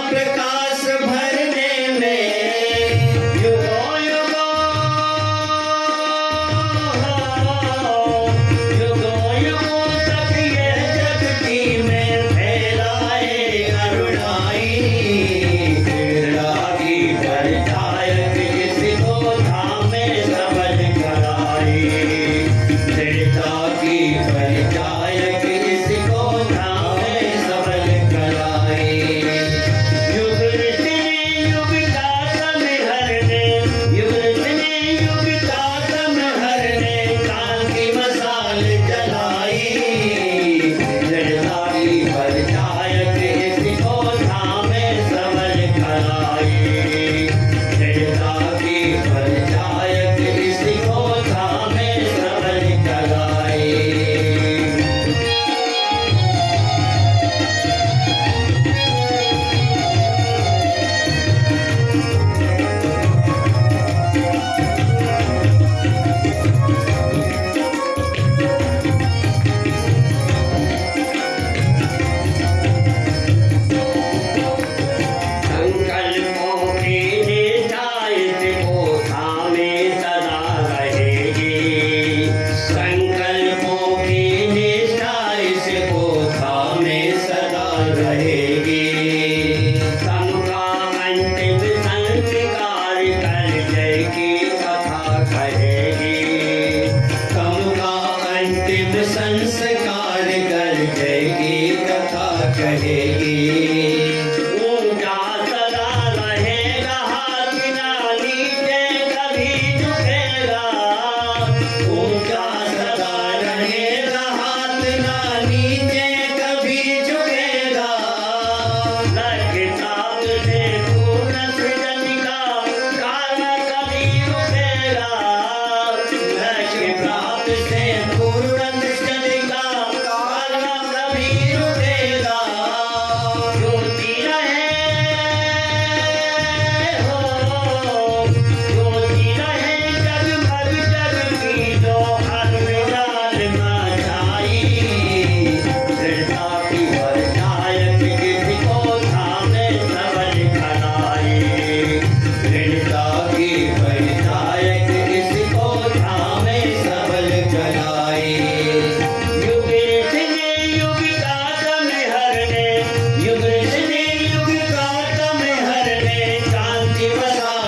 प्रकाश भरने में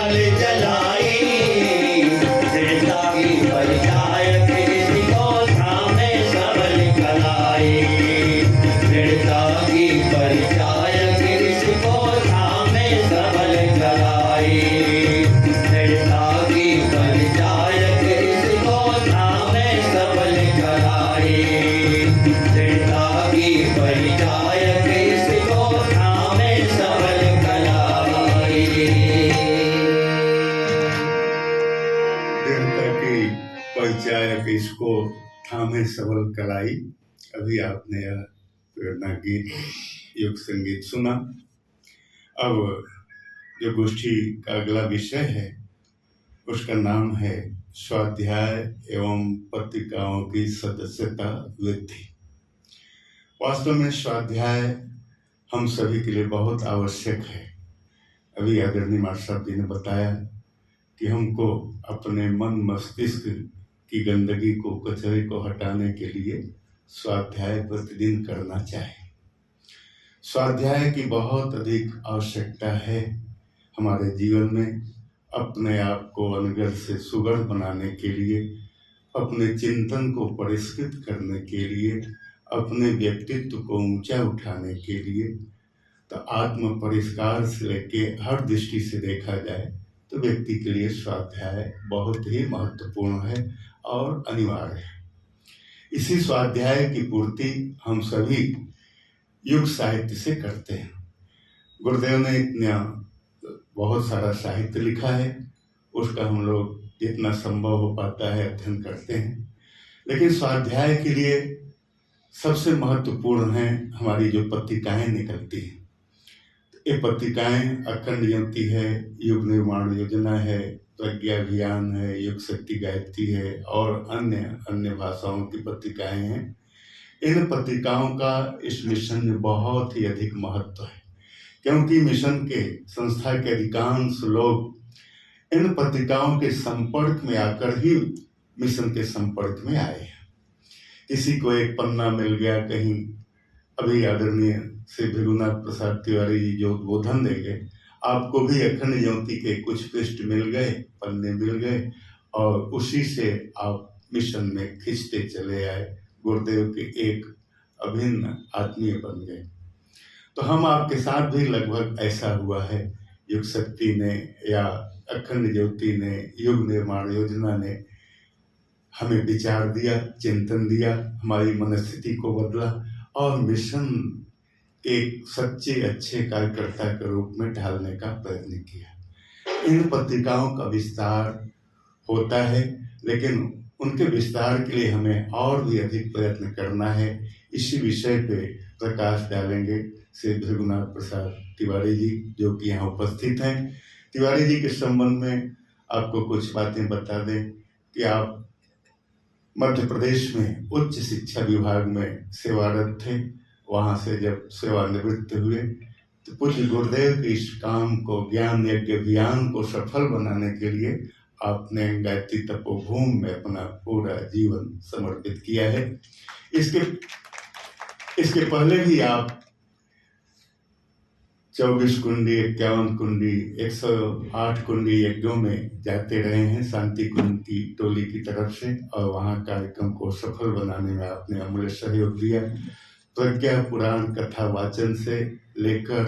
सबल जलाई, दृढ़ता की परिचायक ऋषि को थामे सबल कलाई, दृढ़ता की परिचायक ऋषि को थामे सबल कलाई, दृढ़ता की परिचायक ऋषि को थामे सबल कलाई, दृढ़ता की परिचायक ऋषि को थामे सबल कलाई। दृढ़ता की परिचायक इसको थामे सबल कलाई। अभी आपने यह प्रेरणा गीत युग संगीत सुना। अब जो गोष्ठी का अगला विषय है उसका नाम है स्वाध्याय एवं पत्रिकाओं की सदस्यता वृद्धि। वास्तव में स्वाध्याय हम सभी के लिए बहुत आवश्यक है। अभी आदरणीय मास्टर साहब जी ने बताया कि हमको अपने मन मस्तिष्क की गंदगी को, कचरे को हटाने के लिए स्वाध्याय प्रतिदिन करना चाहिए। स्वाध्याय की बहुत अधिक आवश्यकता है हमारे जीवन में। अपने आप को अनगर से सुगढ़ बनाने के लिए, अपने चिंतन को परिष्कृत करने के लिए, अपने व्यक्तित्व को ऊंचा उठाने के लिए, तो आत्म परिष्कार से लेके हर दृष्टि से देखा जाए तो व्यक्ति के लिए स्वाध्याय बहुत ही महत्वपूर्ण है और अनिवार्य है। इसी स्वाध्याय की पूर्ति हम सभी युग साहित्य से करते हैं। गुरुदेव ने इतना बहुत सारा साहित्य लिखा है, उसका हम लोग जितना संभव हो पाता है अध्ययन करते हैं। लेकिन स्वाध्याय के लिए सबसे महत्वपूर्ण है हमारी जो पत्रिकाएं निकलती हैं। ये पत्रिकाएं अखंड ज्योति है, युग निर्माण योजना है, प्रज्ञा अभियान है, युग शक्ति गायत्री है और अन्य भाषाओं की पत्रिकाएं हैं। इन पत्रिकाओं का इस मिशन में बहुत ही अधिक महत्व है, क्योंकि मिशन के संस्था के अधिकांश लोग इन पत्रिकाओं के संपर्क में आकर ही मिशन के संपर्क में आए हैं। किसी को एक पन्ना मिल गया कहीं, अभी आदरणीय श्री भृगुनाथ प्रसाद तिवारी जी जो उद्बोधन देंगे, आपको भी अखंड ज्योति के कुछ पृष्ठ मिल गए, पन्ने मिल गए और उसी से आप मिशन में खींचते चले आए, गुरुदेव के एक अभिन्न आत्मीय बन गए। तो हम आपके साथ भी लगभग ऐसा हुआ है। युग शक्ति ने या अखंड ज्योति ने, युग निर्माण योजना ने हमें विचार दिया, चिंतन दिया, हमारी मनस्थिति को बदला और मिशन एक सच्चे अच्छे कार्यकर्ता के रूप में ढालने का प्रयत्न किया। इन पत्रिकाओं का विस्तार होता है, लेकिन उनके विस्तार के लिए हमें और भी अधिक प्रयत्न करना है। इसी विषय पे प्रकाश डालेंगे श्री भृगुनाथ प्रसाद तिवारी जी, जो कि यहाँ उपस्थित हैं। तिवारी जी के संबंध में आपको कुछ बातें बता दें कि आप मध्य प्रदेश में उच्च शिक्षा विभाग में सेवारत थे। वहाँ से जब सेवानिवृत्त हुए तो पूज्य गुरुदेव के इस काम को, ज्ञान यज्ञ अभियान को सफल बनाने के लिए आपने गायत्री तपोभूमि में अपना पूरा जीवन समर्पित किया है। इसके पहले भी आप 24 कुंडी, 51 कुंडी, 108 कुंडी यज्ञों में जाते रहे हैं शांति कुंड की टोली की तरफ से, और वहाँ कार्यक्रम को सफल बनाने में आपने अमूल्य सहयोग दिया। प्रज्ञा पुराण कथा वाचन से लेकर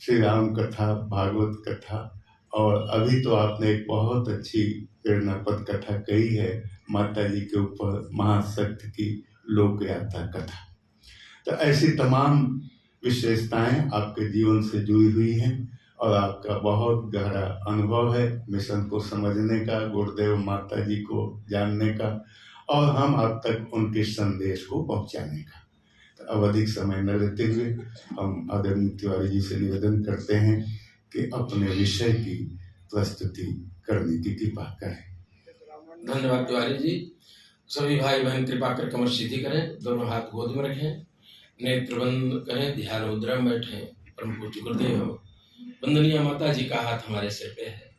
श्री राम कथा, भागवत कथा, और अभी तो आपने एक बहुत अच्छी प्रेरणापद कथा कही है माता जी के ऊपर, महाशक्ति की लोक यात्रा कथा। तो ऐसी तमाम विशेषताएं आपके जीवन से जुड़ी हुई हैं और आपका बहुत गहरा अनुभव है मिशन को समझने का, गुरुदेव माता जी को जानने का और हम आप तक उनके संदेश को पहुंचाने का। तो अब अधिक समय न लेते हुए हम आदरणीय तिवारी जी से निवेदन करते हैं कि अपने विषय की प्रस्तुति करने की कृपा करें। धन्यवाद तिवारी जी। सभी भाई बहन कृपा कर कमर सीधी करें, दोनों हाथ गोद में रखें, नेत्र बंद करें, ध्यान मुद्रा में बैठें। परम पूज्य गुरुदेव, वंदनीय माता जी का हाथ हमारे सिर पे है।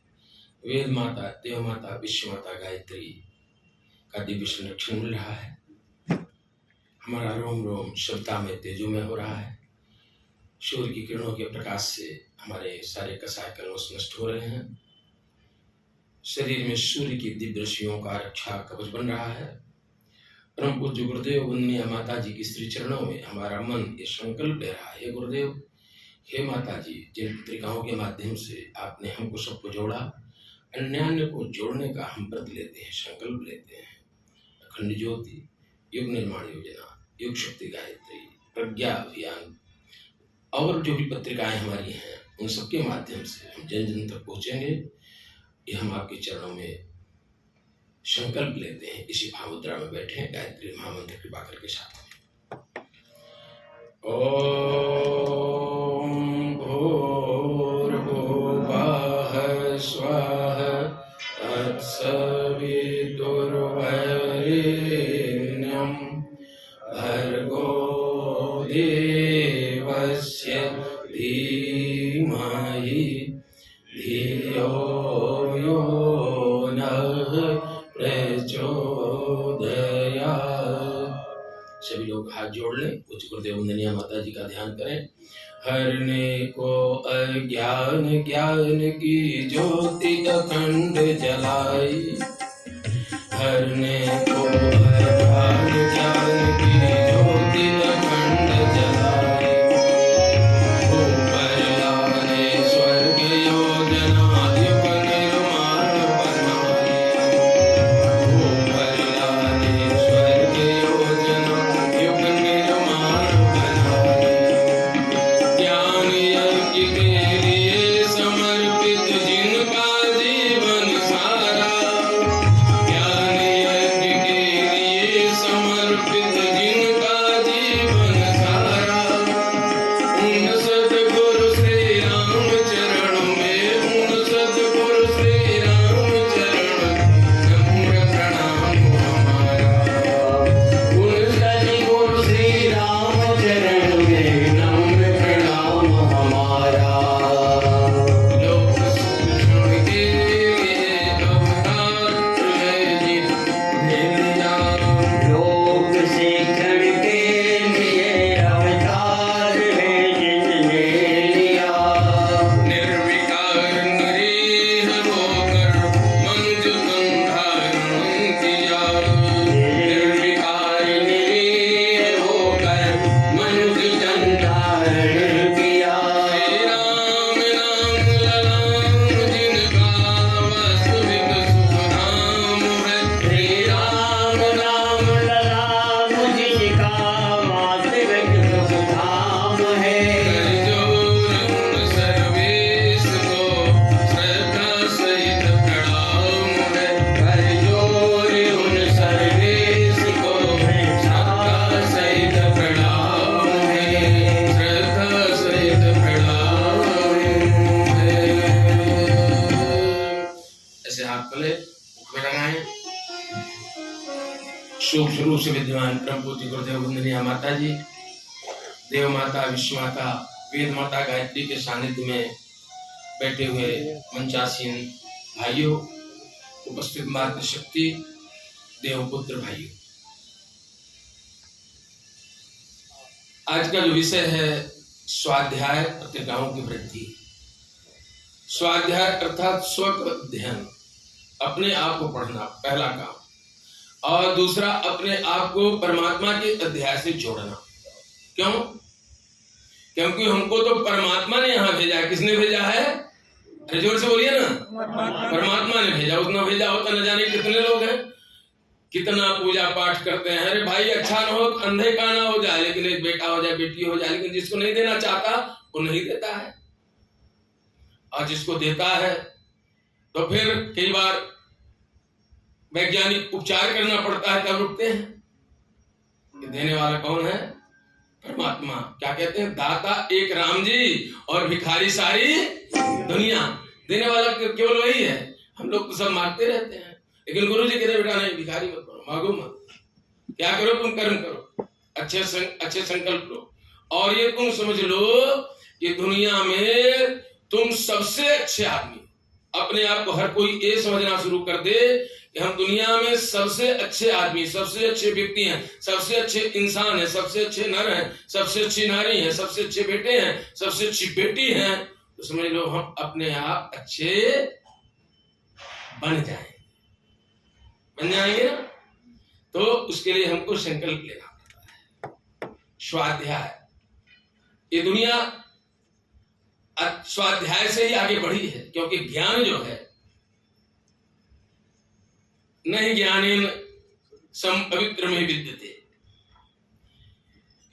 वेद माता, देव माता, विश्व माता गायत्री का दिव्य संरक्षण मिल रहा है। हमारा रोम रोम शब्दता में, तेजो में हो रहा है। सूर्य की किरणों के प्रकाश से हमारे सारे कसाय कलमश नष्ट हो रहे हैं। शरीर में सूर्य की दिव्य रश्मियों का रक्षा कवच बन रहा है। परम पूज्य गुरुदेव वंदनीय माता जी की श्री चरणों में हमारा मन ये संकल्प ले रहा है, गुरुदेव हे माता जी, जिन पत्रिकाओं के माध्यम से आपने हमको सबको जोड़ा, अन्य को जोड़ने का हम व्रत लेते हैं, संकल्प लेते हैं। अखंड ज्योति, युग निर्माण योजना, युग शक्ति गायत्री, प्रज्ञा अभियान और जो भी पत्रिकाएं हमारी हैं उन सबके माध्यम से हम जन जन तक पहुंचेंगे, ये हम आपके चरणों में संकल्प लेते हैं। इसी भावमुद्रा में बैठे हैं, गायत्री महामंत्र कृपा करके साथ में। ओम भूर्भुवः स्वः तत्सवितुर्वरेण्यं भर्गो देवस्य धीमहि धियो यो नः प्रचोदयात्। सभी लोग हाथ जोड़ लें, उच्च गुरुदेव वंदनीय माता जी का ध्यान करें। हरने को अज्ञान ज्ञान की ज्योति अखंड जलाई, हरने को अज्ञान ज्ञान की ज्योति अखंड जलाई, ऊपर लाने स्वर्ग योजना युग निर्माण बनाई, ऊपर लाने स्वर्ग योजना युग निर्माण बनाई। ज्ञान यज्ञ के लिए समर्पित जिनका जीवन सारा, ज्ञान यज्ञ के लिए समर्पित जिनका जीवन सारा, उन सद्गुरु श्री राम चरण में, उन सद्गुरु श्री राम चरण नम्र प्रणाम हमारा, उन सद्गुरु श्री राम चरण में नम्र प्रणाम हमारा। लोक शिक्षण के अवतार है जिन्हें लोक शिक्षण के लिए अवतार है जिनने लिया, निर्विकार निरीह होकर मंज संधारण किया, निर्विकार निरीह होकर मंज संधारण किया। श्री राम नाम ललाम जिनका वास्तविक सुख धाम है, श्री राम नाम ललाम जिनका वास्तविक सुख धाम है। कर जोर उन सर्वेश को श्रद्धा सहित प्रणाम है, कर जोर उन सर्वेश को श्रद्धा सहित प्रणाम है, श्रद्धा सहित प्रणाम है। ऐसे हाथ पले मुख में लगाएं। सूक्ष्म रूप से विद्यमान परम पूज्य गुरुदेव वंदनीय माता जी, देव माता, विश्व माता, वेद माता गायत्री के सानिध्य में बैठे हुए मंचासीन भाइयों, उपस्थित मातृशक्ति, देवपुत्र भाइयों, आज का जो विषय है स्वाध्याय पत्रिकाओं की वृद्धि। स्वाध्याय अर्थात स्व अध्ययन, अपने आप को पढ़ना पहला काम, और दूसरा अपने आप को परमात्मा के अध्याय से जोड़ना। क्यों? क्योंकि हमको तो परमात्मा ने यहाँ भेजा है। किसने भेजा है? अरे जोर से बोलिए ना। परमात्मा ने भेजा। उतना भेजा होता न जाने कितने लोग हैं, कितना पूजा पाठ करते हैं। अरे भाई अच्छा ना हो, अंधे का ना हो जाए, लेकिन एक बेटा हो जाए, बेटी हो जाए, लेकिन जिसको नहीं देना चाहता वो नहीं देता है, और जिसको देता है तो फिर कई बार वैज्ञानिक उपचार करना पड़ता है, तब रुकते हैं। ये देने वाला कौन है? परमात्मा। क्या कहते हैं? दाता एक राम जी और भिखारी सारी दुनिया। देने वाला केवल वही है। हम लोग तो सब मांगते रहते हैं, लेकिन गुरु जी कहते बेटा नहीं, भिखारी मत करो, मांगो मत। क्या करो? तुम कर्म करो, अच्छे संकल्प लो, और ये तुम समझ लो कि दुनिया में तुम सबसे अच्छे आदमी। अपने आप को हर कोई ये समझना शुरू कर दे कि हम दुनिया में सबसे अच्छे आदमी, सबसे अच्छे व्यक्ति हैं, सबसे अच्छे इंसान हैं, सबसे अच्छे नर हैं, सबसे अच्छी नारी हैं, सबसे अच्छे बेटे हैं, सबसे अच्छी बेटी हैं, तो समझ लो हम अपने आप अच्छे बन जाएंगे ना। तो उसके लिए हमको संकल्प लेना पड़ता है। स्वाध्याय, ये दुनिया स्वाध्याय से ही आगे बढ़ी है, क्योंकि ज्ञान जो है नहीं ज्ञानेन सम पवित्र में विद्यते,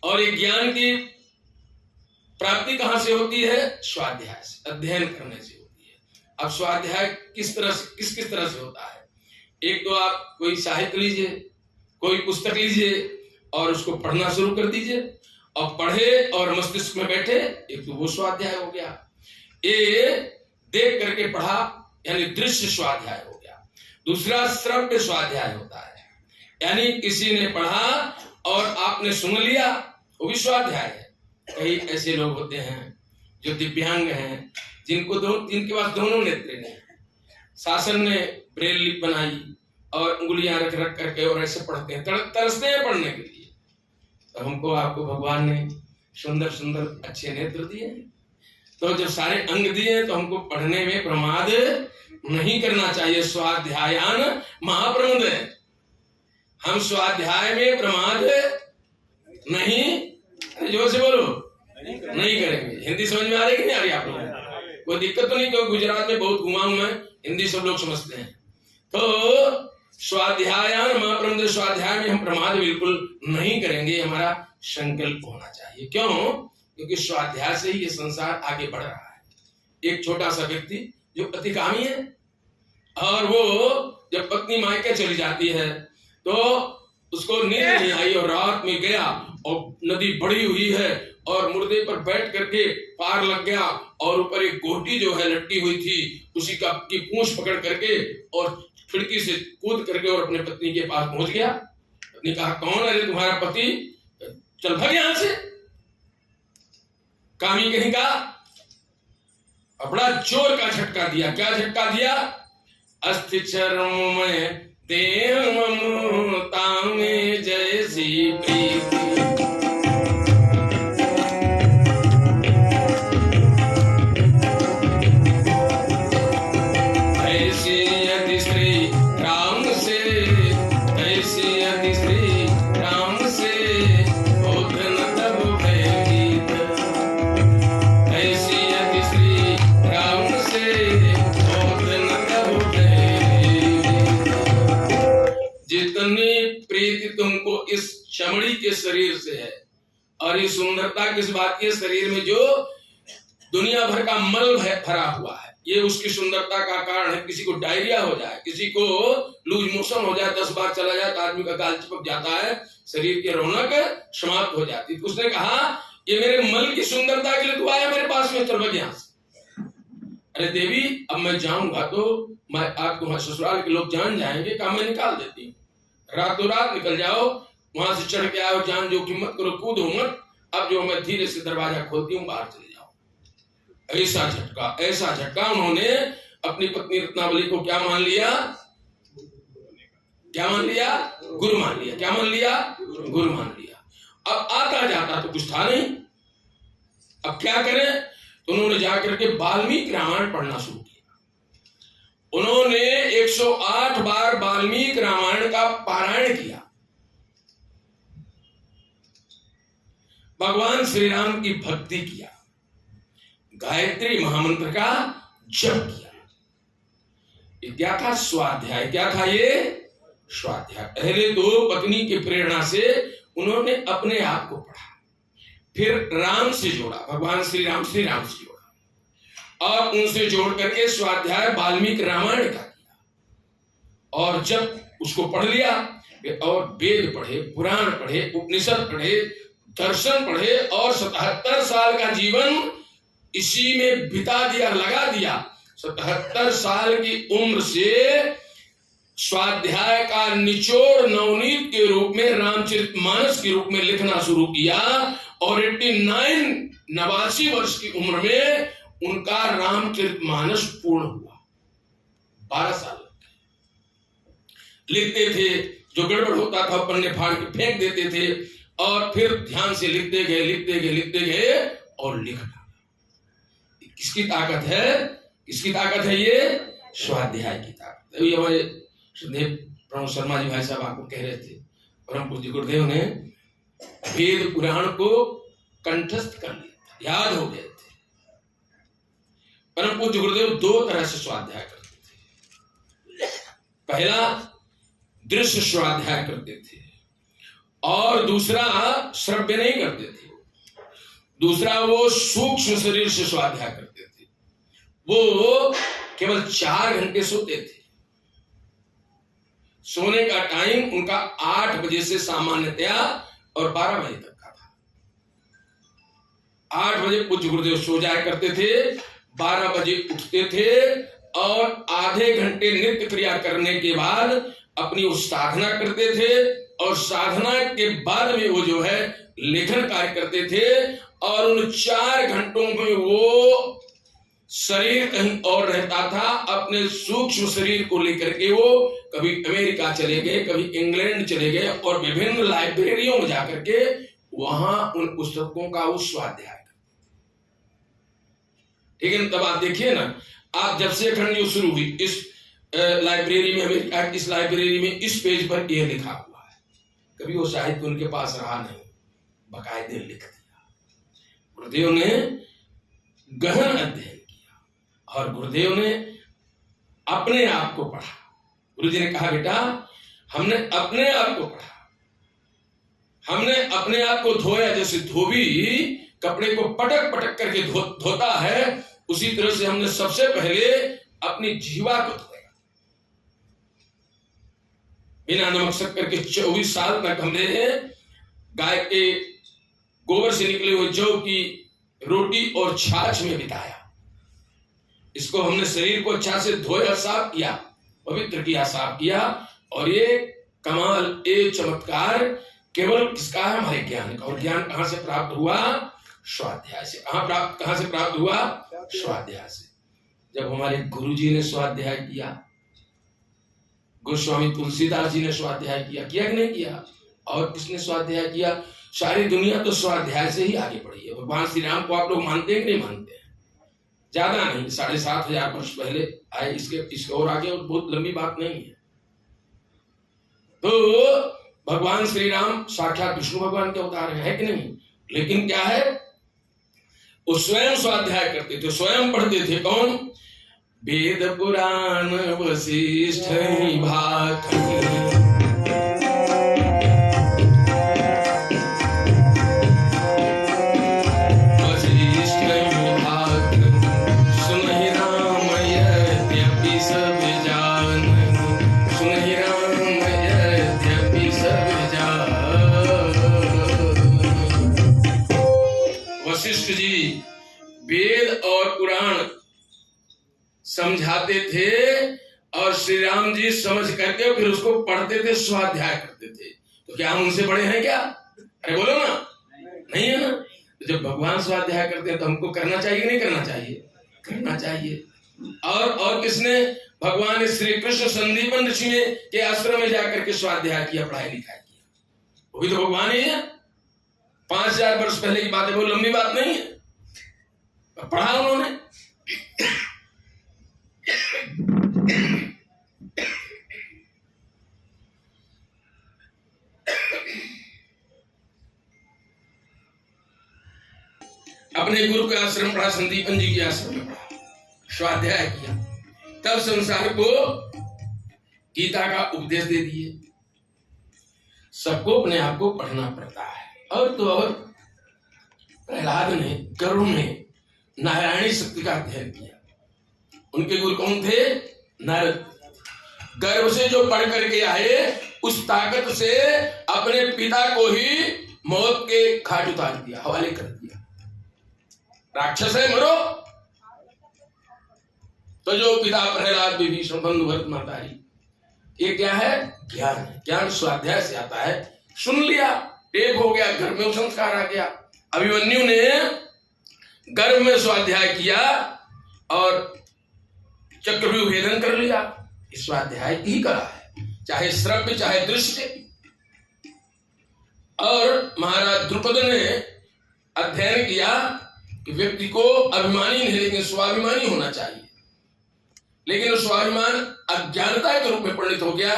और ये ज्ञान की प्राप्ति कहां से होती है? स्वाध्याय से, अध्ययन करने से होती है। अब स्वाध्याय किस तरह से, किस तरह से होता है? एक तो आप कोई साहित्य लीजिए, कोई पुस्तक लीजिए और उसको पढ़ना शुरू कर दीजिए, और पढ़े और मस्तिष्क में बैठे, एक तो वो स्वाध्याय हो गया। ये देख करके पढ़ा यानी दृश्य स्वाध्याय हो गया। दूसरा श्रव्य स्वाध्याय होता है, यानी किसी ने पढ़ा और आपने सुन लिया, वो भी स्वाध्याय है। कई ऐसे लोग होते हैं जो दिव्यांग हैं, जिनके पास दोनों नेत्र नहीं है। शासन ने ब्रेल लिपि बनाई और उंगलियां रख रख करके और ऐसे पढ़ते हैं, तरसते हैं पढ़ने के लिए। तो हमको आपको भगवान ने सुंदर सुंदर अच्छे नेत्र दिए हैं, तो जब सारे अंग दिए तो हमको पढ़ने में प्रमाद नहीं करना चाहिए। स्वाध्यायान महाप्रमद है, हम स्वाध्याय में प्रमाद नहीं, जोर से बोलो, नहीं करेंगे। हिंदी समझ में आ रही कि नहीं आ रही आप लोगों को? कोई दिक्कत तो नहीं, क्योंकि गुजरात में बहुत घुमा हूं मैं, हिंदी सब लोग समझते हैं। तो स्वाध्यायान महाप्रमद, स्वाध्याय में हम प्रमाद बिल्कुल नहीं करेंगे, हमारा संकल्प होना चाहिए। क्यों? क्योंकि स्वाध्याय से ही ये संसार आगे बढ़ रहा है। एक छोटा सा व्यक्ति जो अतिकामी है, और वो जब पत्नी मायके चली जाती है तो उसको नींद नहीं आई, और रात में गया और नदी बढ़ी हुई है और मुर्दे पर बैठ करके पार लग गया, और ऊपर एक गोटी जो है लटकी हुई थी, उसी की पूंछ पकड़ करके और खिड़की से कूद करके और अपने पत्नी के पास पहुंच गया। पत्नी कहा, कौन है तुम्हारा पति? चल भाग यहां से, कामी कहीं का। बड़ा जोर का झटका दिया। क्या झटका दिया? अस्थि चर्म में देह ममता में जैसी प्रीति, ऐसी यदि श्री राम से, ऐसी यदि श्री राम से बोध न तब भयभीत, ऐसी यदि श्री राम से बोध न तब भयभीत। जितनी प्रीति तुमको इस चमड़ी के शरीर से है, और ये सुंदरता किस बात की? शरीर में जो दुनिया भर का मल भरा हुआ है, ये उसकी सुंदरता का कारण है। किसी को डायरिया हो जाए, किसी को लूज मोशन हो जाए, 10 बार चला जाए तो आदमी का गाल चिपक जाता है, शरीर की रौनक समाप्त हो जाती है। तो उसने कहा, ये मेरे मल की सुंदरता के लिए तू आया मेरे पास में, चल भाग यहां से। अरे देवी, अब मैं जाऊंगा तो मैं आप तुम्हारे ससुराल के लोग जान जाएंगे, काम मैं निकाल देती हूँ। रातों रात निकल जाओ, वहां से चढ़ के आओ, जान जोखिम मत करो, कूदो मत। अब जो मैं धीरे से दरवाजा खोलती हूँ, बाहर चले जाओ। ऐसा झटका, ऐसा झटका। उन्होंने अपनी पत्नी रत्नावली को क्या मान लिया? क्या मान लिया? गुरु मान लिया। क्या मान लिया? गुरु मान लिया। अब आता जाता तो कुछ था नहीं, अब क्या करें? तो उन्होंने जाकर के वाल्मीकि रामायण पढ़ना शुरू किया। उन्होंने 108 बार वाल्मीकि रामायण का पारायण किया, भगवान श्री राम की भक्ति किया, गायत्री महामंत्र का जप किया। ये क्या था? स्वाध्याय। क्या था ये? स्वाध्याय। पहले तो पत्नी की प्रेरणा से उन्होंने अपने आप को पढ़ा, फिर राम से जोड़ा, भगवान श्री राम से जोड़ा, और उनसे जोड़ करके स्वाध्याय वाल्मीकि रामायण का किया। और जब उसको पढ़ लिया, और वेद पढ़े, पुराण पढ़े, उपनिषद पढ़े, दर्शन पढ़े, और 77 साल का जीवन इसी में बिता दिया, लगा दिया। 77 साल की उम्र से स्वाध्याय का निचोड़ नवनीत के रूप में, रामचरितमानस के रूप में लिखना शुरू किया, और 89 वर्ष की उम्र में उनका रामचरितमानस पूर्ण हुआ। 12 साल लिखते थे, जो गड़बड़ होता था पन्ने फाड़ के फेंक देते थे, और फिर ध्यान से लिखते गए, लिखते गए, लिखते गए, और लिख डाला। किसकी ताकत है? किसकी ताकत है? ये स्वाध्याय की ताकत। अभी हमारे श्रद्धेय प्रणव शर्मा जी भाई साहब आपको कह रहे थे, परम पूज्य गुरुदेव ने वेद पुराण को कंठस्थ कर लिया, याद हो गए थे। परम पूज्य गुरुदेव दो तरह से स्वाध्याय करते थे। पहला दृश्य स्वाध्याय करते थे और दूसरा श्रव्य नहीं करते थे। दूसरा वो सूक्ष्म शरीर से स्वाध्याय करते थे। वो केवल 4 घंटे सोते थे। सोने का टाइम उनका 8 बजे से सामान्यतया और 12 बजे तक का था। 8 बजे पूज्य गुरुदेव सो जाया करते थे, 12 बजे उठते थे और आधे घंटे नित्य क्रिया करने के बाद अपनी वो साधना करते थे और साधना के बाद में वो जो है लेखन कार्य करते थे। और उन 4 घंटों में वो शरीर कहीं और रहता था, अपने सूक्ष्म शरीर को लेकर के वो कभी अमेरिका चले गए, कभी इंग्लैंड चले गए और विभिन्न लाइब्रेरियों में जाकर के वहां उन पुस्तकों का वो स्वाध्याय। लेकिन तब आप देखिए ना, आप जब से अखंड योग शुरू हुई इस लाइब्रेरी में, अमेरिका की इस लाइब्रेरी में इस पेज पर यह लिखा हुआ है, कभी वो साहित्य उनके पास रहा नहीं, बाकायदे लिख दिया। गुरुदेव ने गहन अध्ययन किया और गुरुदेव ने अपने आप को पढ़ा। गुरु जी ने कहा, बेटा हमने अपने आप को पढ़ा, हमने अपने आप को धोया। जैसे धोबी कपड़े को पटक पटक करके धोता है, उसी तरह से हमने सबसे पहले अपनी जीवा को धोया। बिना नमक शक्कर के 24 साल तक हमने गाय के गोबर से निकले हुए जौ की रोटी और छाछ में बिताया। इसको हमने शरीर को अच्छा से धोया, साफ किया, पवित्र किया, साफ किया। और ये कमाल, ये चमत्कार केवल किसका है? हमारे ज्ञान का। और ज्ञान कहां से प्राप्त हुआ? स्वाध्याय से। कहां से प्राप्त हुआ? स्वाध्याय से। जब हमारे गुरु जी ने स्वाध्याय किया, गोस्वामी तुलसीदास जी ने स्वाध्याय किया कि नहीं किया? और किसने स्वाध्याय किया? सारी दुनिया तो स्वाध्याय से ही आगे बढ़ी है। भगवान श्री राम को आप लोग मानते हैं कि नहीं मानते हैं? ज्यादा नहीं, 7,500 वर्ष पहले आए, इसके और आगे बहुत लंबी बात नहीं है। तो भगवान श्री राम साक्षात विष्णु भगवान के अवतार है कि नहीं? लेकिन क्या है, वो स्वयं स्वाध्याय करते थे, स्वयं पढ़ते थे। कौन? वेद पुराण वशिष्ठ भाखरी, वेद और पुराण समझाते थे और श्री राम जी समझ करके फिर उसको पढ़ते थे, स्वाध्याय करते थे। तो क्या हम उनसे बड़े हैं क्या? अरे बोलो ना, नहीं है ना? तो जब भगवान स्वाध्याय करते हैं तो हमको करना चाहिए नहीं करना चाहिए? करना चाहिए। और किसने? भगवान श्री कृष्ण संदीपन ऋषि के आश्रम में जाकर के स्वाध्याय किया, पढ़ाई लिखाई किया। वो भी तो भगवान ही है। 5000 वर्ष पहले की बात है, वो लंबी बात नहीं है। पढ़ा उन्होंने। अपने गुरु के आश्रम पढ़ा, संदीपन जी के आश्रम में पढ़ा, स्वाध्याय किया, तब संसार को गीता का उपदेश दे दिए। सबको अपने आप को पढ़ना पड़ता है। और तो और प्रहलाद ने, गरुड़ ने नारायणी शक्ति का अध्ययन किया। उनके गुरु कौन थे? नारद। गर्भ से जो पढ़ करके आए, उस ताकत से अपने पिता को ही मौत के घाट उतार दिया, हवाले कर दिया। राक्षस है, मरो। तो जो पिता प्रहलाद, विभीषण, बंधु, भरत, मातारी, ये क्या है? ज्ञान है। ज्ञान स्वाध्याय से आता है। सुन लिया, टेप हो गया, घर में संस्कार आ गया। अभिमन्यु ने गर्भ में स्वाध्याय किया और चक्रव्यूह भेदन कर लिया। इस स्वाध्याय की ही कला है, चाहे श्रव्य चाहे दृश्य। और महाराज द्रुपद ने अध्ययन किया कि व्यक्ति को अभिमानी नहीं लेकिन स्वाभिमानी होना चाहिए। लेकिन स्वाभिमान अज्ञानता के रूप में परिणित हो गया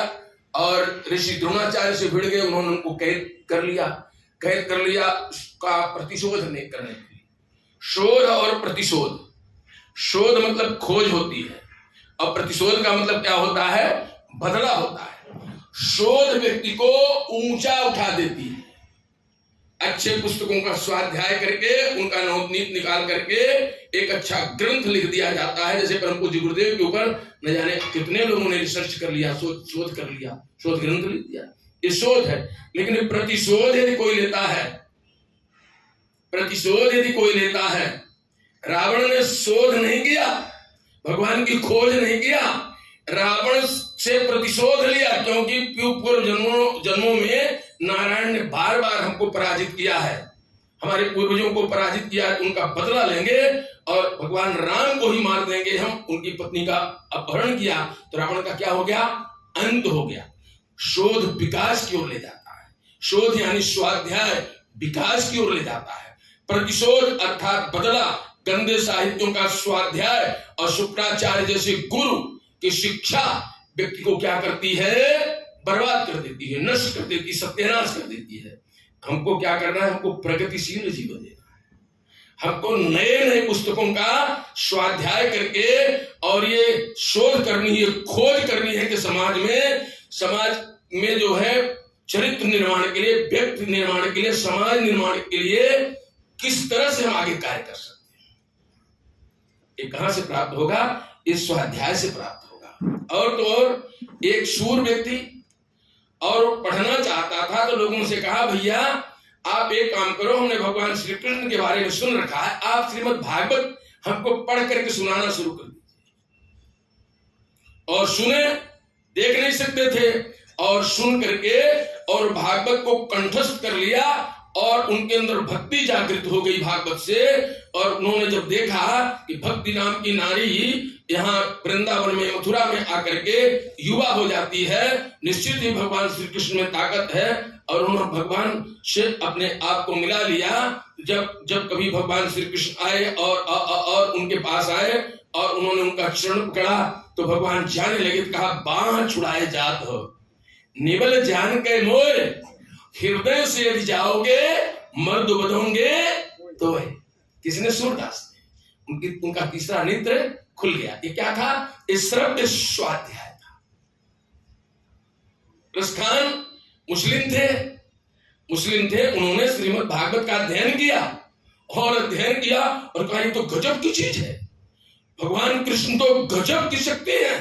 और ऋषि द्रोणाचार्य से भिड़ गए। उन्होंने उनको कैद कर लिया उसका प्रतिशोध करने के लिए। शोध और प्रतिशोध, शोध मतलब खोज होती है और प्रतिशोध का मतलब क्या होता है? बदला होता है। शोध व्यक्ति को ऊंचा उठा देती है। अच्छे पुस्तकों का स्वाध्याय करके उनका नवनीत निकाल करके एक अच्छा ग्रंथ लिख दिया जाता है। जैसे परम पूज्य गुरुदेव के ऊपर न जाने कितने लोगों ने रिसर्च कर लिया, शोध कर लिया, शोध ग्रंथ लिख दिया। ये शोध है। लेकिन प्रतिशोध यदि कोई लेता है, प्रतिशोध यदि कोई लेता है, रावण ने शोध नहीं किया, भगवान की खोज नहीं किया, रावण से प्रतिशोध लिया। क्योंकि पूर्व जन्मों में नारायण ने बार बार हमको पराजित किया है, हमारे पूर्वजों को पराजित किया है। उनका बदला लेंगे और भगवान राम को ही मार देंगे हम। उनकी पत्नी का अपहरण किया तो रावण का क्या हो गया? अंत हो गया। शोध विकास की ओर ले जाता है। शोध यानी स्वाध्याय विकास की ओर ले जाता है। प्रतिशोध अर्थात बदला, गंदे साहित्यों का स्वाध्याय और शुक्राचार्य जैसे गुरु की शिक्षा व्यक्ति को क्या करती है? बर्बाद कर देती है, नष्ट कर देती है, सत्यानाश कर देती है। हमको क्या करना है? हमको प्रगतिशील जीवन देना है। हमको नए नए पुस्तकों का स्वाध्याय करके और ये शोध करनी है, खोज करनी है कि समाज में जो है चरित्र निर्माण के लिए, व्यक्ति निर्माण के लिए, समाज निर्माण के लिए किस तरह से हम आगे कार्य कर सकते हैं। ये कहां से प्राप्त होगा? इस स्वाध्याय से प्राप्त होगा। और तो और एक शूर व्यक्ति और पढ़ना चाहता था तो लोगों से कहा, भैया आप एक काम करो, हमने भगवान श्री कृष्ण के बारे में सुन रखा है, आप श्रीमद् भागवत हमको पढ़ करके सुनाना शुरू कर दीजिए। और सुने, देख नहीं सकते थे, और सुन करके और भागवत को कंठस्थ कर लिया और उनके अंदर भक्ति जागृत हो गई भागवत से। और उन्होंने जब देखा कि भक्ति नाम की नारी यहाँ वृंदावन में, मथुरा में आकर के युवा हो जाती है, निश्चित ही भगवान श्री कृष्ण में ताकत है। और उन्होंने भगवान से अपने आप को मिला लिया। जब कभी भगवान श्री कृष्ण आए और उनके पास आए और उन्होंने उनका चरण पकड़ा तो भगवान जाने लगे, तो कहा, बांह छुड़ाए जात हो, निबल जान के मोर, हृदय से यदि जाओगे मर्द बधोंगे तो है। किसने? सूरदास ने। उनका तीसरा नेत्र खुल गया। ये क्या था? इस श्रव्य स्वाध्याय था। रसखान मुस्लिम थे, उन्होंने श्रीमद् भागवत का अध्ययन किया और कहा, ये तो गजब की चीज है, भगवान कृष्ण तो गजब की शक्ति है।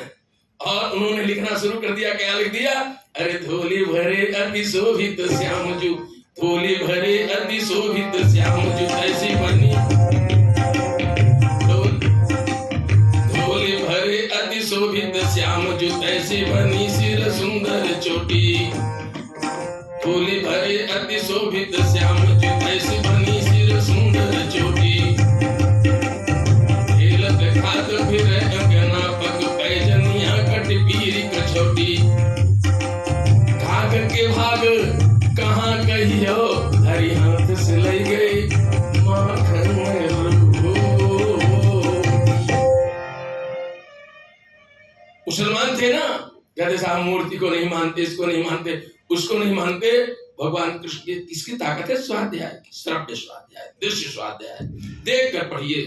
और उन्होंने लिखना शुरू कर दिया। क्या लिख दिया? अरे धोली भरे अति शोभित श्याम जू, धोली भरे अति शोभित श्याम जू ऐसी बनी, धोली भरे अति शोभित श्याम जू ऐसी बनी, सिर सुंदर चोटी, धोली भरे अति शोभित श्याम जू ऐसी बनी, सिर सुंदर चोटी, खेलत खात फिर अंगना पग पैजनिया कट पीर कछोटी, भाग के भाग कहाँ कहियो, हरि हाथ से ले गई माखन मुसलमान थे ना, कहते साहब मूर्ति को नहीं मानते, इसको नहीं मानते, उसको नहीं मानते। भगवान कृष्ण की किसकी ताकत है? स्वाध्याय की, श्रव्य स्वाध्याय, दृश्य स्वाध्याय। देख कर पढ़िए।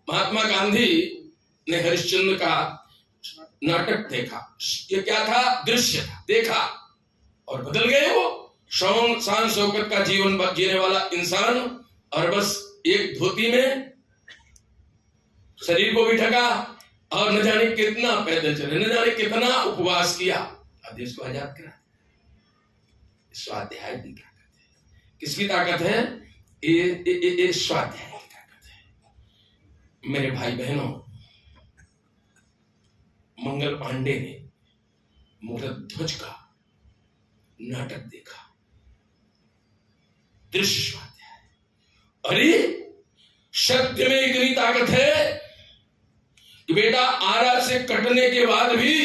महात्मा गांधी ने हरिश्चंद्र का नाटक देखा। ये क्या था? दृश्य था, देखा और बदल गए। वो शान शौकत का जीवन जीने वाला इंसान, और बस एक धोती में शरीर को भी ढका और न जाने कितना पैदल चले, न जाने कितना उपवास किया, और देश को आजाद करा। स्वाध्याय की ताकत है। किसकी ताकत है? ये स्वाध्याय की ताकत है। मेरे भाई बहनों, मंगल पांडे ने मूर्धध्वज का नाटक देखा, दृश्य स्वाध्याय। अरे सत्य में इतनी ताकत है कि बेटा आरा से कटने के बाद भी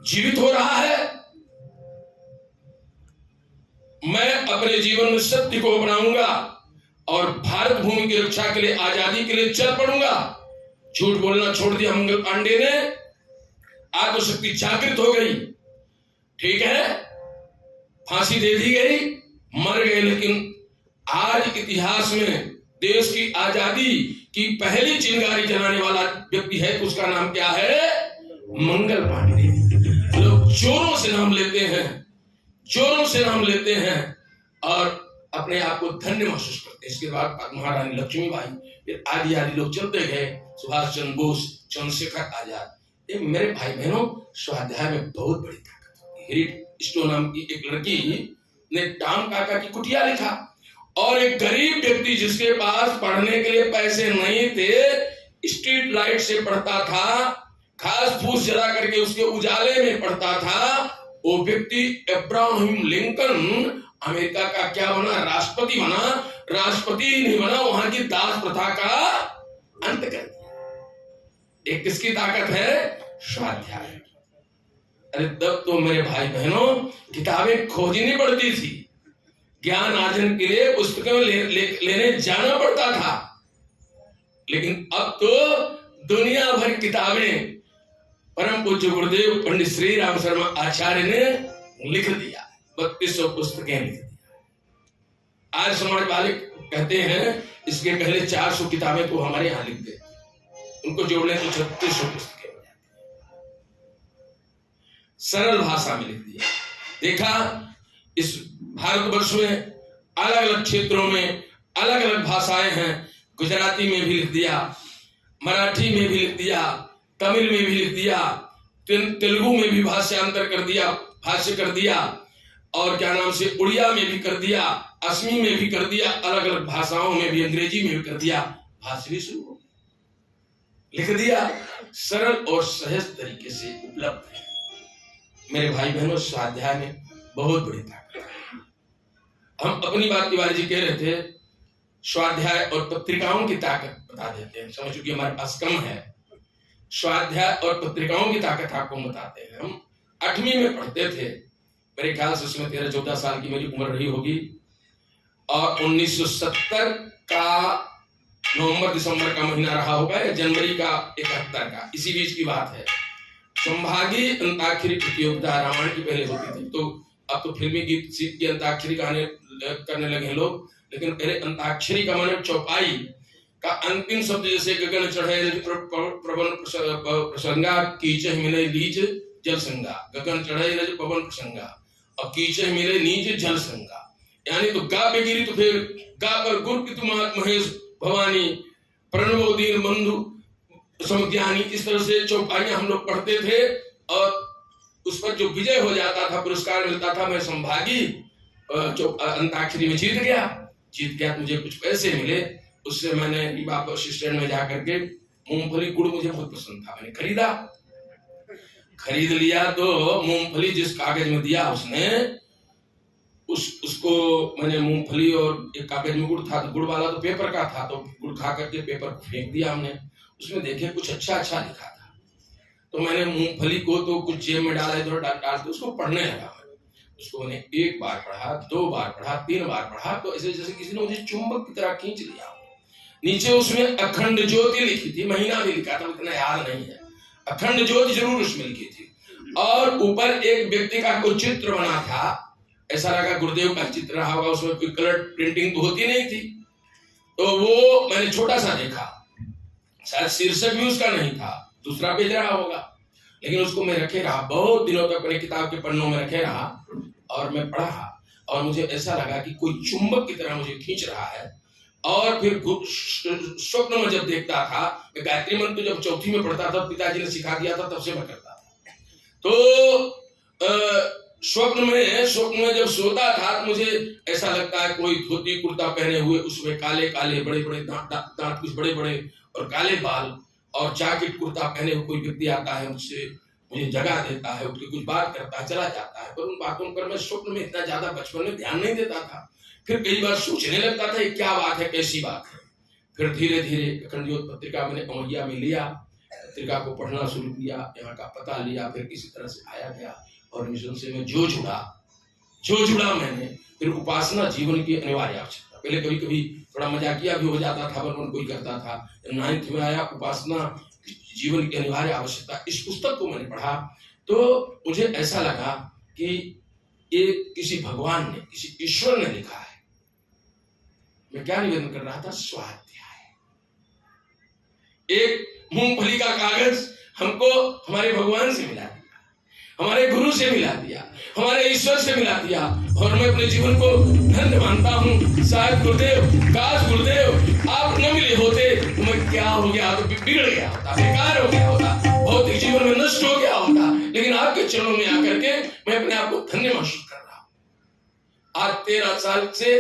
जीवित हो रहा है। मैं अपने जीवन में सत्य को अपनाऊंगा और भारत भूमि की रक्षा के लिए, आजादी के लिए चल पड़ूंगा। झूठ बोलना छोड़ दिया मंगल पांडे ने, आत्मशक्ति जागृत हो गई, ठीक है, फांसी दे दी गई, मर गए। लेकिन आज इतिहास में देश की आजादी की पहली चिंगारी जलाने वाला व्यक्ति है, तो उसका नाम क्या है? मंगल पांडे। लोग जोरों से नाम लेते हैं, जोरों से नाम लेते हैं और अपने आप को धन्य महसूस करते हैं। इसके बाद महारानी लक्ष्मीबाई, फिर आदि आदि लोग चलते गए, सुभाष चंद्र बोस, चंद्रशेखर आजाद। ये मेरे भाई बहनों, स्वाध्याय में बहुत बड़ी ताकत होती है। हेरिट स्टो नाम की एक लड़की ने टाम काका की कुटिया लिखा, और एक गरीब व्यक्ति जिसके पास पढ़ने के लिए पैसे नहीं थे, स्ट्रीट लाइट से पढ़ता था, घास फूस जला करके उसके उजाले में पढ़ता था, वो व्यक्ति अब्राहम लिंकन अमेरिका का क्या बना? राष्ट्रपति बना। राष्ट्रपति नहीं बना, वहां की दास प्रथा का अंत कर दिया। एक किसकी ताकत है? स्वाध्याय। अरे तब तो मेरे भाई बहनों किताबें खोजनी पड़ती थी, ज्ञान अर्जन के लिए पुस्तकें लेने जाना पड़ता था। लेकिन अब तो दुनिया भर किताबें परम पूज्य गुरुदेव पंडित श्री राम शर्मा आचार्य ने लिख दिया, 3200 पुस्तकें लिख दिया। आज समाज वाले कहते हैं इसके पहले 400 किताबें तो हमारे यहाँ लिख गए, उनको जोड़ने तो 3600 पुस्तकें हो जाती हैं। सरल भाषा में लिख दिया। देखा, इस भारतवर्ष में अलग अलग क्षेत्रों में अलग अलग भाषाएं हैं। गुजराती में भी लिख दिया, मराठी में भी लिख दिया, तमिल में भी लिख दिया, तेलुगु में भी भाषांतर कर दिया, भाष्य कर दिया, और क्या नाम से उड़िया में भी कर दिया, असमी में भी कर दिया, अलग अलग भाषाओं में भी, अंग्रेजी में भी कर दिया। भाषा भी शुरू हो, लिख दिया, सरल और सहज तरीके से उपलब्ध है। मेरे भाई बहनों, स्वाध्याय में बहुत बड़ी ताकत है। हम अपनी बात तिवारी जी कह रहे थे, स्वाध्याय और पत्रिकाओं की ताकत बता देते हैं। समझ चुकी हमारे पास कम है, स्वाध्याय और पत्रिकाओं की ताकत आपको बताते हैं। हम 8वीं में पढ़ते थे, मेरे ख्याल से उसमें 13-14 साल की मेरी उम्र रही होगी, और 1970 का नवंबर दिसंबर का महीना रहा होगा, या जनवरी का 71 का, इसी बीच की बात है। संभागीय अंताक्षरी प्रतियोगिता रामायण की पहले होती थी, तो अब तो फिल्मी गीत सीख की अंताक्षरी करने लगे लोग, लेकिन पहले अंताक्षरी का माने चौपाई का अंतिम शब्द, जैसे गगन चढ़े पवन प्रसंगा, कीचह मिले नीच जल संगा, गगन चढ़े रज पवन प्रसंगा और कीचह मिले नीच जल संगा, यानी तो गा पे गिरी तो फिर गा पर गुर की तुम महेश भवानी प्रणवो दीन बंधु समज्ञानी। इस तरह से चौपाइयां हम लोग पढ़ते थे, और उस पर जो विजय हो जाता था, पुरस्कार मिलता था। मैं संभागी अंताक्षरी में जीत गया तो मुझे कुछ पैसे मिले, उससे मैंने बाबा असिस्टेंट में जाकर के मूंगफली गुड़ मुझे बहुत पसंद था, मैंने खरीद लिया। तो मूंगफली जिस कागज में दिया उसने, उसको मैंने मूंगफली और एक कागज में गुड़ था, तो गुड़ वाला तो पेपर का था, तो गुड़ खा करके पेपर को फेंक दिया हमने। उसमें देखे कुछ अच्छा लिखा था, तो मैंने मूंगफली को तो कुछ जेब में डाला, इधर डाल के उसको पढ़ने लगा। उसको मैंने 1 बार पढ़ा, 2 बार पढ़ा, 3 बार पढ़ा, तो ऐसे जैसे किसी ने मुझे चुंबक की तरह खींच लिया। नीचे उसमें अखंड ज्योति लिखी थी, महीना भी लिखा था, उतना याद नहीं है, अखंड ज्योति जरूर उसमें लिखी थी, और ऊपर एक व्यक्ति का कोई चित्र बना था, ऐसा लगा गुरुदेव का चित्र रहा होगा, उसमें कोई कलर प्रिंटिंग तो होती नहीं थी। तो वो मैंने छोटा सा देखा, शायद शीर्षक भी उसका नहीं था, दूसरा पेज रहा होगा, लेकिन उसको मैं रखे रहा, बहुत दिनों तक अपने किताब के पन्नों में रखे रहा, और मैं पढ़ा, और मुझे ऐसा लगा कि कोई चुंबक की तरह मुझे खींच रहा है। और फिर स्वप्न में जब देखता था, गायत्री मंत्र जब 4वीं में पढ़ता था, पिताजी ने सिखा दिया था, तब से मैं करता था। तो स्वप्न में जब सोता था, तो मुझे ऐसा लगता है कोई धोती कुर्ता पहने हुए, उसमें काले काले बड़े बड़े दांत कुछ बड़े बड़े और काले बाल, और जैकेट कुर्ता पहने हुए कोई व्यक्ति आता है, मुझसे मुझे जगा देता है, उसकी कुछ बात करता है, चला जाता है। पर उन बातों पर मैं स्वप्न में इतना ज्यादा बचपन में ध्यान नहीं देता था। फिर कई बार सोचने लगता था क्या बात है, कैसी बात है। फिर धीरे धीरे अखंड ज्योति पत्रिका मैंने अमैया में लिया, पत्रिका को पढ़ना शुरू किया, यहाँ का पता लिया, फिर किसी तरह से आया गया, और मिशन से मैं जो जुड़ा मैंने, फिर उपासना जीवन की अनिवार्य आवश्यकता। पहले कभी कभी थोड़ा मजाकिया भी हो जाता था, बलवन कोई करता था। 9th में आया, उपासना जीवन की अनिवार्य आवश्यकता, इस पुस्तक को मैंने पढ़ा तो मुझे ऐसा लगा कि ये किसी भगवान ने, किसी ईश्वर ने लिखा है। मैं क्या निवेदन कर रहा था? स्वाध्याय। एक मूंगफली का कागज हमको हमारे भगवान से मिला दिया, हमारे गुरु से मिला दिया, हमारे ईश्वर से मिला दिया, और मैं अपने जीवन को धन्य मानता हूँ। शायद गुरुदेव, काश गुरुदेव आप न मिले होते तो मैं क्या हो गया, तो बिगड़ गया होता, बेकार हो गया होता, भौतिक जीवन में नष्ट हो गया होता। लेकिन आपके चरणों में आकर के मैं अपने आप को धन्य महसूस कर रहा हूँ। आज 13 साल से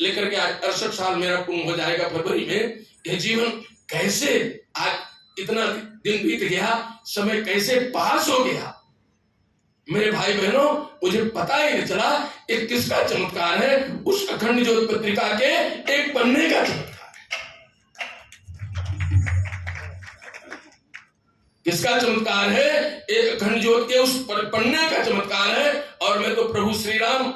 लेकर के आज 68 साल मेरा पूर्ण हो जाएगा फरवरी में। यह जीवन कैसे आज इतना दिन बीत गया, समय कैसे पास हो गया मेरे भाई बहनों, मुझे पता ही नहीं चला। एक किसका चमत्कार है? उस अखंड ज्योति पत्रिका के एक पन्ने का चमत्कार है। किसका चमत्कार है? एक अखंड ज्योति के उस पन्ने का चमत्कार है। और मैं तो प्रभु श्री राम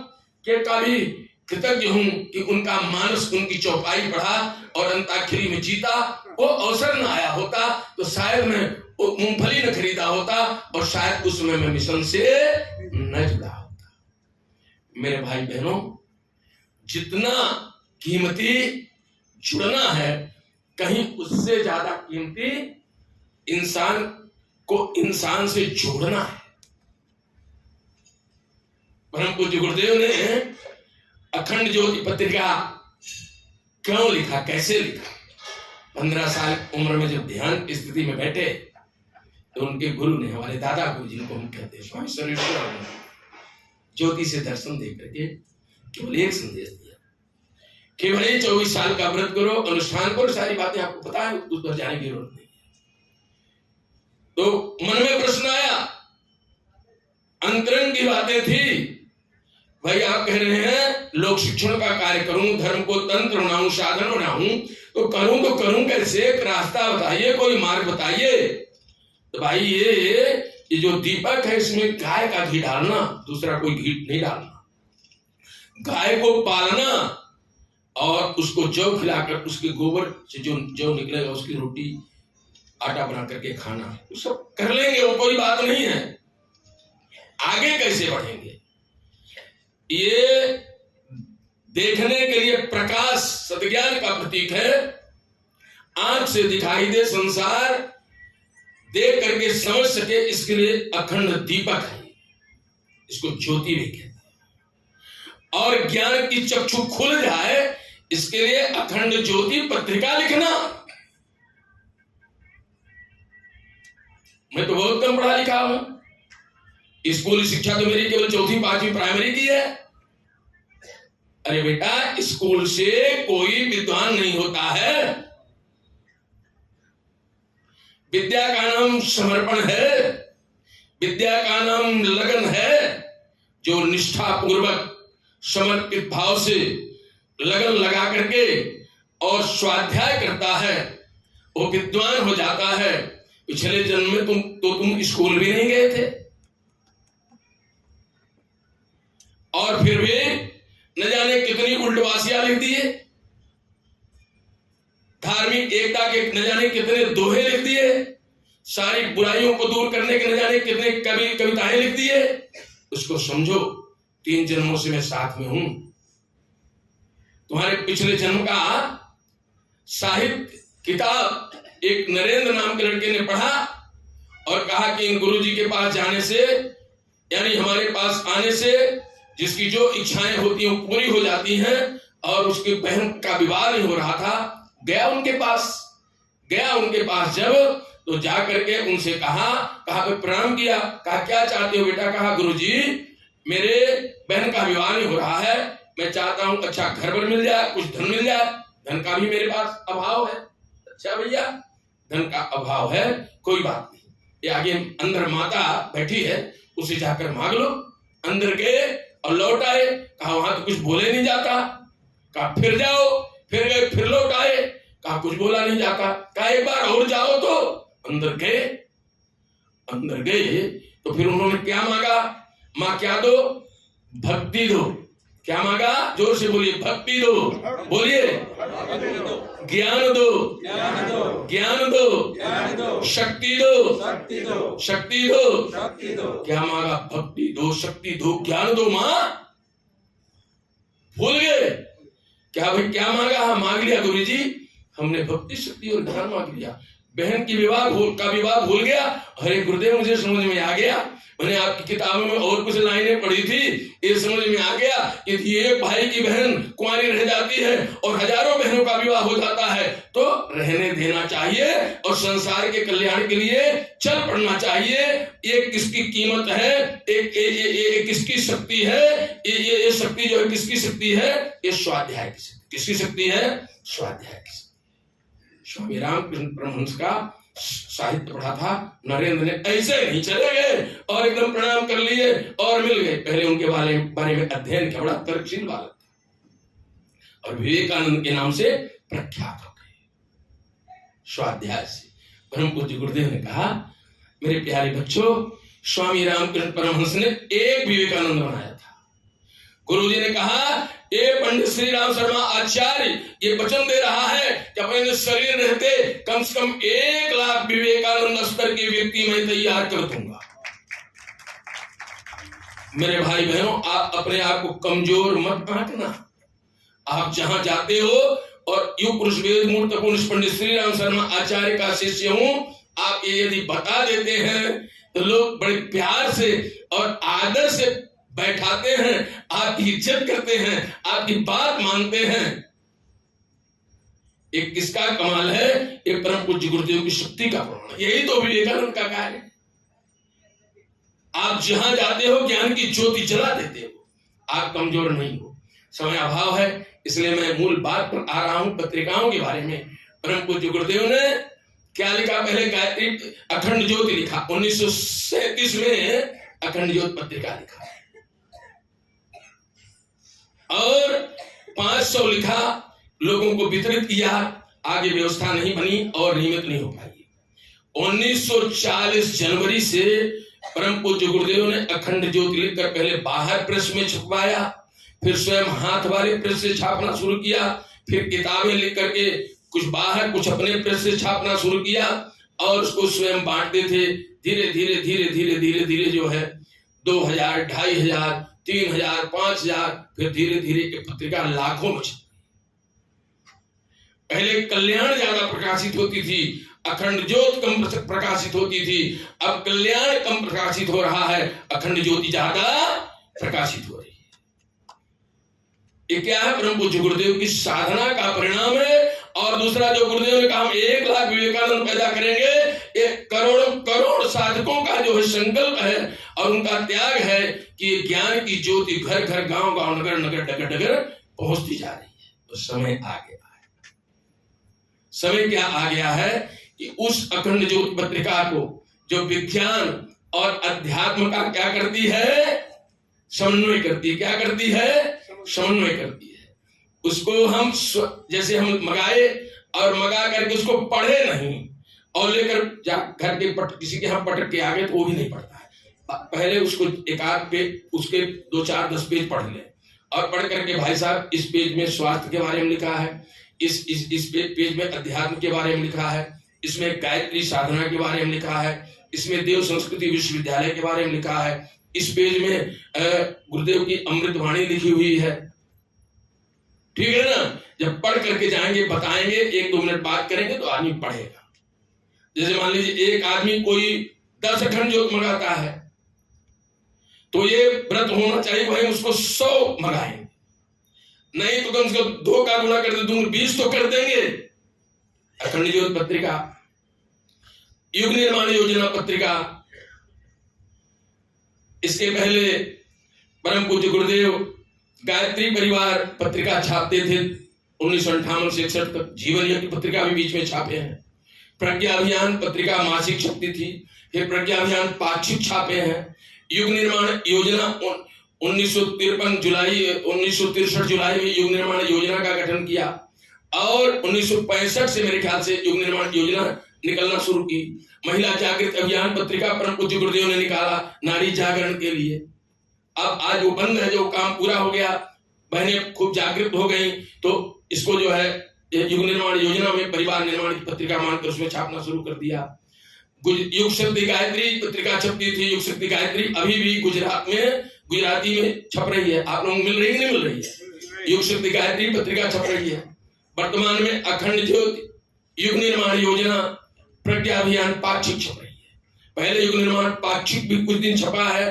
के का भी कृतज्ञ हूं कि उनका मानस, उनकी चौपाई पढ़ा और अंताक्षरी में जीता। वो अवसर न आया होता तो शायद मैं मूंगफली न खरीदा होता, और शायद उस समय मैं मिशन से न जुड़ा होता। मेरे भाई बहनों, जितना कीमती जुड़ना है, कहीं उससे ज्यादा कीमती इंसान को इंसान से जोड़ना है। परम पूज्य गुरुदेव ने अखंड ज्योति पत्रिका क्यों लिखा, कैसे लिखा? 15 साल उम्र में जब ध्यान की स्थिति में बैठे तो उनके गुरु ने, हमारे दादा गुरु जिनको हम कहते हैं स्वामी सर्वेश्वर, ज्योति से दर्शन दे करके केवल एक संदेश दिया, केवल 24 साल का व्रत करो, अनुष्ठान करो, सारी बातें आपको पता है, उस पर जाने की जरूरत नहीं। तो मन में प्रश्न आया, अंतरंग की बातें थी। भाई आप कह रहे हैं लोक शिक्षण का कार्य करूं, धर्म को तंत्र बनाऊं, साधन बनाऊं, तो करूं कैसे? एक रास्ता बताइए, कोई मार्ग बताइए। तो भाई ये जो दीपक है, इसमें गाय का घी डालना, दूसरा कोई घी नहीं डालना। गाय को पालना और उसको जौ खिलाकर उसके गोबर से जो जौ निकलेगा उसकी रोटी आटा बना करके खाना, वो सब कर लेंगे, वो कोई बात नहीं है। आगे कैसे बढ़ेंगे ये देखने के लिए प्रकाश सद्ज्ञान का प्रतीक है। आंख से दिखाई दे संसार, देख करके समझ सके, इसके लिए अखंड दीपक है, इसको ज्योति भी कहते हैं। और ज्ञान की चक्षु खुल जाए, इसके लिए अखंड ज्योति पत्रिका लिखना। मैं तो बहुत कम पढ़ा लिखा हूं, स्कूली शिक्षा तो मेरी केवल 4वीं 5वीं प्राइमरी की है। अरे बेटा, स्कूल से कोई विद्वान नहीं होता है। विद्या का नाम समर्पण है, विद्या का नाम लगन है। जो निष्ठा पूर्वक समर्पित भाव से लगन लगा करके और स्वाध्याय करता है, वो विद्वान हो जाता है। पिछले जन्म में तुम स्कूल भी नहीं गए थे, और फिर भी न जाने कितनी उल्टवासियां लिख दिए, धार्मिक एकता के न जाने कितने दोहे लिख दिए, सारी बुराइयों को दूर करने के न जाने कितने कविताएं लिख दिए। उसको समझो, 3 जन्मों से मैं साथ में हूं। तुम्हारे पिछले जन्म का साहित्य किताब एक नरेंद्र नाम के लड़के ने पढ़ा और कहा कि इन गुरुजी के पास जाने से, यानी हमारे पास आने से जिसकी जो इच्छाएं होती हैं पूरी हो जाती हैं, और उसकी बहन का विवाह नहीं हो रहा था। गया उनके पास जब, तो जा करके उनसे कहा पे प्रणाम किया, कहा क्या चाहते हो बेटा? कहा गुरुजी मेरे बहन का विवाह नहीं हो रहा है, मैं चाहता हूं अच्छा घर पर मिल जाए, कुछ धन मिल जाए, धन का भी मेरे पास अभाव है। अच्छा भैया, धन का अभाव है, कोई बात नहीं, ये आगे अंदर माता बैठी है, उसे जाकर मांग लो। अंदर गए और लौट आए, कहा वहां तो कुछ बोले नहीं जाता। कहा फिर जाओ, फिर गए, फिर लौट आए, कहा कुछ बोला नहीं जाता। कहा एक बार और जाओ। तो अंदर गए तो फिर उन्होंने क्या मांगा? मां क्या दो? भक्ति दो। क्या मांगा? जोर से बोलिए, भक्ति दो। बोलिए, ज्ञान दो, ज्ञान दो, शक्ति दो, शक्ति दो। क्या मांगा? भक्ति दो, शक्ति दो, ज्ञान दो। मां भूल गए क्या भाई? क्या मांगा? हाँ मांग लिया गुरु जी, हमने भक्ति, शक्ति और ज्ञान मांग लिया। बहन की विवाह भूल गया। अरे गुरुदेव, मुझे समझ में आ गया, मैंने आपकी किताबों में और कुछ लाइनें पढ़ी थी, ये समझ में आ गया कि एक भाई की बहन कुंवारी रह जाती है और हजारों बहनों का विवाह हो जाता है, तो रहने देना चाहिए और संसार के कल्याण के लिए चल पड़ना चाहिए। ये किसकी कीमत है? एक किसकी शक्ति है? ये शक्ति जो है किसकी शक्ति है? ये स्वाध्याय की शक्ति। किसकी शक्ति है? स्वाध्याय की शक्ति। स्वामी रामकृष्ण परमहंस का साहित्य पढ़ा था, नरेंद्र ने ऐसे नहीं चले गए और एकदम प्रणाम कर लिए और मिल गए। पहले उनके बारे में अध्ययन किया, बड़ा तर्कशील बालक था और विवेकानंद के नाम से प्रख्यात हो गए स्वाध्याय से। परम पूज्य गुरुदेव ने कहा, मेरे प्यारे बच्चों, स्वामी रामकृष्ण परमहंस ने एक विवेकानंद बनाया था। गुरुजी ने कहा, ये पंडित श्री राम शर्मा आचार्य ये वचन दे रहा है कि अपने शरीर रहते कम से कम 1 लाख विवेकानंद स्तर के व्यक्ति मैं तैयार कर दूंगा। मेरे भाई बहनों, आप अपने आप को कमजोर मत आंकना। आप जहां जाते हो और युग पुरुष वेद मूर्त पुरुष पंडित श्री राम शर्मा आचार्य का शिष्य हूं, आप ये यदि बता देते हैं तो लोग बड़े प्यार से और आदर से बैठाते हैं, आपकी इज्जत करते हैं, आपकी बात मानते हैं। एक किसका कमाल है? एक परम पूज्य गुरुदेव की शक्ति का प्रमाण। यही तो विवेकानंद का कार्य है। आप जहां जाते हो ज्ञान की ज्योति जला देते हो, आप कमजोर नहीं हो। समय अभाव है, इसलिए मैं मूल बात पर आ रहा हूं, पत्रिकाओं के बारे में। परम पूज्य गुरुदेव ने क्या लिखा? पहले गायत्री अखंड ज्योति लिखा, 1937 में अखंड ज्योति पत्रिका लिखा और 500 लिखा, लोगों को वितरित किया। आगे व्यवस्था नहीं बनी और नियमित नहीं हो पाई। 1940 जनवरी से परम पूज्य गुरुदेव ने अखंड ज्योति लिखकर पहले बाहर प्रेस में छपवाया, फिर स्वयं हाथ वाले प्रेस से छापना शुरू किया, फिर किताबें लिख करके कुछ बाहर कुछ अपने प्रेस से छापना शुरू किया और उसको स्वयं बांटते थे। धीरे धीरे धीरे धीरे धीरे धीरे जो है 2000, 2500, 3000, 5000, फिर धीरे धीरे एक पत्रिका लाखों में छपी। पहले कल्याण ज्यादा प्रकाशित होती थी, अखंड ज्योति कम प्रकाशित होती थी। अब कल्याण कम प्रकाशित हो रहा है, अखंड ज्योति ज्यादा प्रकाशित हो रही है। ये क्या है? परम पूज्य गुरुदेव की साधना का परिणाम है। और दूसरा जो गुरुदेव ने कहा, हम 1 लाख विवेकानंद पैदा करेंगे, एक करोड़ साधकों का जो है संकल्प है और उनका त्याग है कि ज्ञान की ज्योति घर घर, गांव गांव, नगर नगर, डगर डगर पहुंचती जा रही है। तो समय आ गया है। समय क्या आ गया है कि उस अखंड ज्योति पत्रिका को जो विज्ञान और अध्यात्म का क्या करती है? समन्वय करती है। क्या करती है? समन्वय करती है। उसको हम जैसे हम मंगाए और मंगा करके उसको पढ़े नहीं और लेकर घर के किसी के हम पटक के आ गए तो वो भी नहीं पढ़ता है। पहले उसको एक आध पेज, उसके 2, 4, 10 पेज पढ़ ले और पढ़ करके, भाई साहब इस पेज में स्वास्थ्य के बारे में लिखा है, इस पेज में अध्यात्म के बारे में लिखा है, इसमें गायत्री साधना के बारे में लिखा है, इसमें देव संस्कृति विश्वविद्यालय के बारे में लिखा है, इस पेज में गुरुदेव की अमृतवाणी लिखी हुई है। ठीक है ना? जब पढ़ करके जाएंगे, बताएंगे, 1-2 मिनट बात करेंगे तो आदमी पढ़ेगा। जैसे मान लीजिए एक आदमी कोई 10 अखंड ज्योति मंगाता है तो ये व्रत होना चाहिए भाई उसको 100 मंगाएंगे, नहीं तो कम से कम 2 का गुना कर दूंगा, 20 तो कर देंगे। अखंड ज्योति पत्रिका, युग निर्माण योजना पत्रिका, इसके पहले परम पूज्य गुरुदेव गायत्री परिवार पत्रिका छापते थे 1958 से 61 तक। जीवन यज्ञ पत्रिका भी बीच में छापे हैं। प्रज्ञा अभियान पत्रिका मासिक छपती थी, फिर प्रज्ञा अभियान पाक्षिक छापे हैं। युग निर्माण योजना 1963 जुलाई में युग निर्माण योजना का गठन किया और 1965 से मेरे ख्याल से युग निर्माण योजना निकलना शुरू की। महिला जागृत अभियान पत्रिका परम पूज्य गुरुदेव ने निकाला नारी जागरण के लिए। अब आज वो बंद है, जो काम पूरा हो गया बहनें खूब जागृत हो गई, तो इसको जो है युग निर्माण योजना में परिवार निर्माण की पत्रिका मानकर उसमें छापना शुरू कर दिया। युग शक्ति गायत्री पत्रिका छपती थी। युग शक्ति गायत्री अभी भी गुजरात में गुजराती में छप रही है। आप लोगों को मिल रही है, नहीं मिल रही है? युग शक्ति गायत्री पत्रिका छप रही है। वर्तमान में अखंड ज्योति, युग निर्माण योजना, प्रज्ञा अभियान पाक्षिक छप रही है। पहले युग निर्माण पाक्षिक भी कुछ दिन छपा है,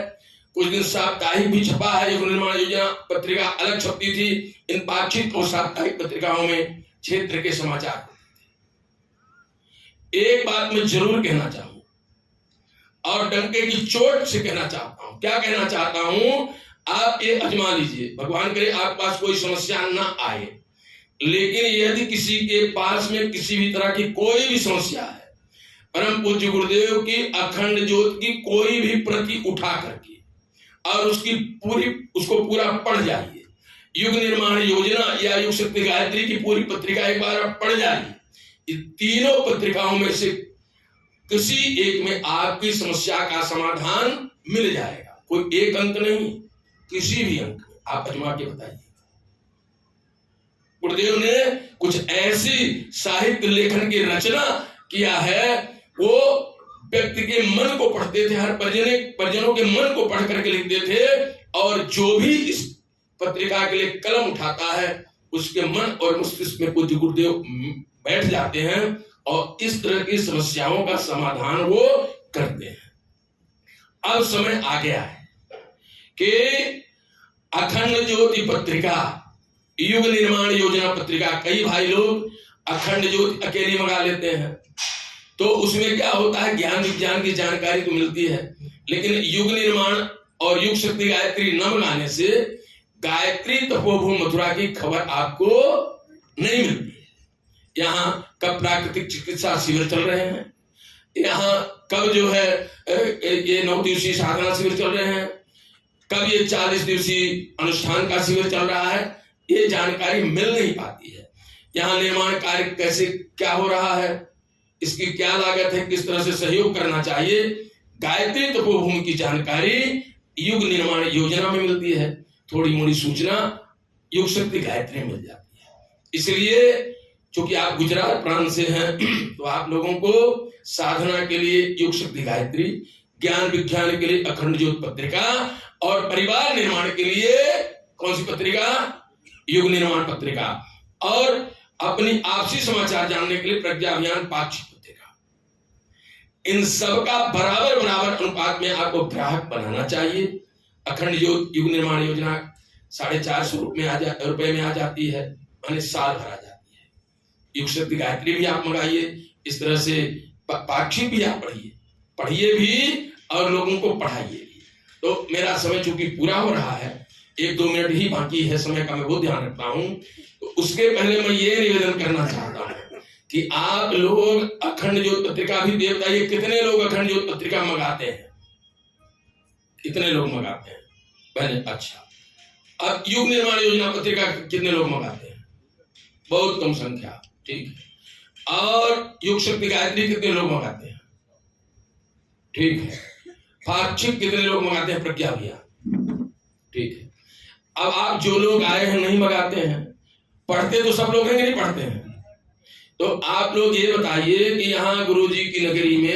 कुछ दिन साप्ताहिक भी छपा है। युग निर्माण योजना पत्रिका अलग छपती थी। इन पाक्षिक और साप्ताहिक पत्रिकाओं में क्षेत्र के समाचार। एक बात मैं जरूर कहना चाहूं और डंके की चोट से कहना चाहता हूं। क्या कहना चाहता हूं? आप ये आजमा लीजिए, भगवान करे आपके पास कोई समस्या ना आए, लेकिन यदि किसी के पास में किसी भी तरह की कोई भी समस्या है, परम पूज्य गुरुदेव की अखंड ज्योति की कोई भी प्रति उठा करके और उसको पूरा पढ़ जाइए। युग निर्माण योजना या युग शक्ति गायत्री की पूरी पत्रिका एक बार आप पढ़ जाइए। इन तीनों पत्रिकाओं में से किसी एक में आपकी समस्या का समाधान मिल जाएगा। कोई एक अंक नहीं, किसी भी अंक में आप आजमा के बताइए। गुरुदेव ने कुछ ऐसी साहित्य लेखन की रचना किया है, वो व्यक्ति के मन को पढ़ते थे, हर परिजनों के मन को पढ़ करके लिखते थे, और जो भी इस पत्रिका के लिए कलम उठाता है उसके मन और मस्तिष्क में पूज्य गुरुदेव बैठ जाते हैं और इस तरह की समस्याओं का समाधान वो करते हैं। अब समय आ गया है कि अखंड ज्योति पत्रिका, युग निर्माण योजना पत्रिका, कई भाई लोग अखंड ज्योति अकेली मंगा लेते हैं, तो उसमें क्या होता है, ज्ञान विज्ञान की जानकारी तो मिलती है, लेकिन युग निर्माण और युग शक्ति गायत्री न मंगाने से गायत्री तपोभूमि मथुरा की खबर आपको नहीं मिलती है। यहाँ कब प्राकृतिक चिकित्सा शिविर चल रहे हैं, यहाँ कब जो है ये 9 दिवसीय साधना शिविर चल रहे हैं, कब ये 40 दिवसीय अनुष्ठान का शिविर चल रहा है, ये जानकारी मिल नहीं पाती है। यहाँ निर्माण कार्य कैसे क्या हो रहा है, इसकी क्या लागत है, किस तरह से सहयोग करना चाहिए, गायत्री तपोभूमि की जानकारी युग निर्माण योजना में मिलती है। थोड़ी मोड़ी सूचना युग शक्ति गायत्री में मिल जाती है। इसलिए चूंकि आप गुजरात प्रांत से हैं, तो आप लोगों को साधना के लिए युग शक्ति गायत्री, ज्ञान विज्ञान के लिए अखंड ज्योति पत्रिका और परिवार निर्माण के लिए कौन सी पत्रिका, युग निर्माण पत्रिका, और अपनी आपसी समाचार जानने के लिए प्रज्ञा अभियान पाक्षिक पत्रिका, इन सब का बराबर अनुपात में आपको ग्राहक बनाना चाहिए। अखंड युग निर्माण योजना 450 रुपए में आ जाती है, माने साल भर आ जाती है। युग शक्ति गायत्री भी आप मंगाइए, इस तरह से पाक्षिक भी आप पढ़िए भी और लोगों को पढ़ाइए भी। तो मेरा समय चूंकि पूरा हो रहा है, 1-2 मिनट ही बाकी है, समय का मैं बहुत ध्यान रखता हूं, तो उसके पहले मैं ये निवेदन करना चाहता हूं कि आप लोग अखंड ज्योति पत्रिका भी दे बताइए, कितने लोग अखंड ज्योति पत्रिका मंगाते हैं, कितने लोग मंगाते हैं पहले? अच्छा, अब युग निर्माण योजना पत्रिका कितने लोग मंगाते हैं? बहुत कम संख्या, ठीक है। और युग शक्ति गायत्री कितने लोग मंगाते हैं? ठीक है। पाक्षिक कितने लोग मंगाते हैं? प्रज्ञा अभियान, ठीक है। अब आप जो लोग आए हैं नहीं मंगाते हैं, पढ़ते तो सब लोग हैं कि नहीं पढ़ते हैं? तो आप लोग ये बताइए कि यहाँ गुरुजी की नगरी में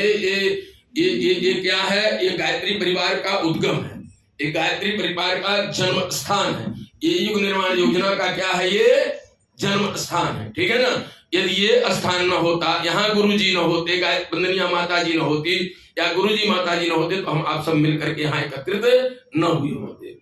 ये क्या है? ये गायत्री परिवार का उद्गम है, ये गायत्री परिवार का जन्म स्थान है, ये युग निर्माण योजना का क्या है? ये जन्म स्थान है, ठीक है ना। यदि ये स्थान न होता, यहाँ गुरुजी न होते, वंदनीय माता जी न होती या गुरुजी माता जी न होते, तो हम आप सब मिलकर के यहाँ एकत्रित न हुए होते।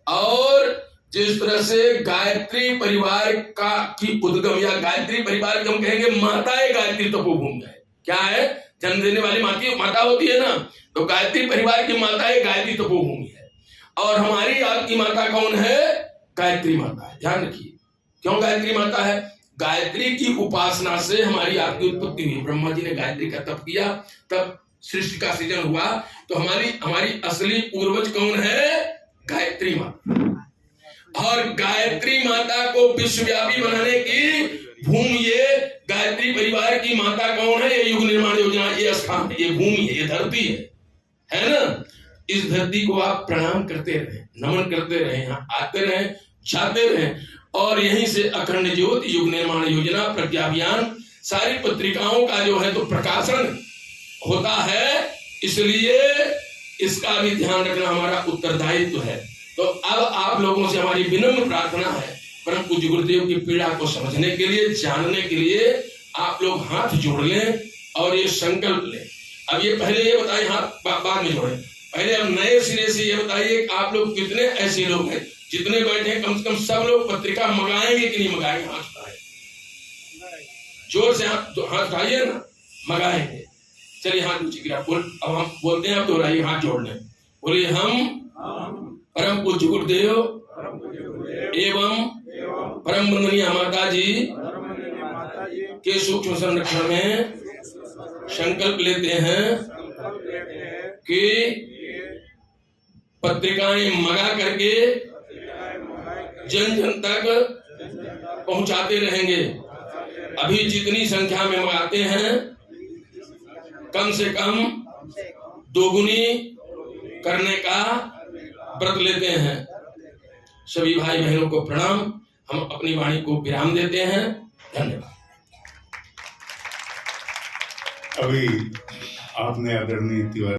और जिस तरह से गायत्री परिवार का की उद्गम या गायत्री परिवार की हम कहेंगे माताएं गायत्री तपोभूमि है, क्या है? जन्म देने वाली माता होती है ना, तो गायत्री परिवार की माताएं गायत्री तपोभूमि है। और हमारी आपकी माता कौन है? गायत्री माता है। ध्यान रखिए, क्यों गायत्री माता है? गायत्री की उपासना से हमारी आपकी उत्पत्ति हुई। ब्रह्मा जी ने गायत्री का तप किया, तब सृष्टि का सृजन हुआ। तो हमारी असली पूर्वज कौन है? गायत्री माता। और गायत्री माता को विश्वव्यापी बनाने की भूमि ये गायत्री परिवार की माता कौन है? ये युग निर्माण योजना, ये स्थान, ये भूमि है, ये धरती है ना। इस धरती को आप प्रणाम करते रहे, नमन करते रहे, यहाँ आते रहे, जाते रहें। और यहीं से अखंड ज्योति, युग निर्माण योजना, प्रज्ञा अभियान, सारी पत्रिकाओं का जो है तो प्रकाशन होता है, इसलिए इसका भी ध्यान रखना हमारा उत्तरदायित्व है। तो अब आप लोगों से हमारी विनम्र प्रार्थना है, परम पूज्य गुरुदेव की पीड़ा को समझने के लिए, जानने के लिए आप लोग हाथ जोड़ लें और ये संकल्प लें। अब ये पहले ये बताइए, हाथ बाद में जोड़ें, पहले अब नए सिरे से ये बताइए कि आप लोग कितने ऐसे लोग हैं जितने बैठे हैं, कम से कम सब लोग पत्रिका मंगाएंगे कि नहीं मंगाएंगे? हाथ उठाएं, जोर से हाथ उठाइए ना, मंगाएंगे। चलिए हाथ नीचे गिरा, अब हम बोलते हैं, अब दोहराइए, हाथ जोड़ लें, बोलिए हम परम पूज्य गुरुदेव एवं परम वंदनीय माता जी के सूक्ष्म संरक्षण में संकल्प लेते हैं कि पत्रिकाएं मंगा करके जन जन तक पहुंचाते रहेंगे। अभी जितनी संख्या में मंगाते हैं कम से कम दोगुनी करने का व्रत लेते हैं। सभी भाई बहनों को प्रणाम। हम अपनी वाणी को विराम देते हैं। धन्यवाद। अभी आपने आदरणीय तिवारी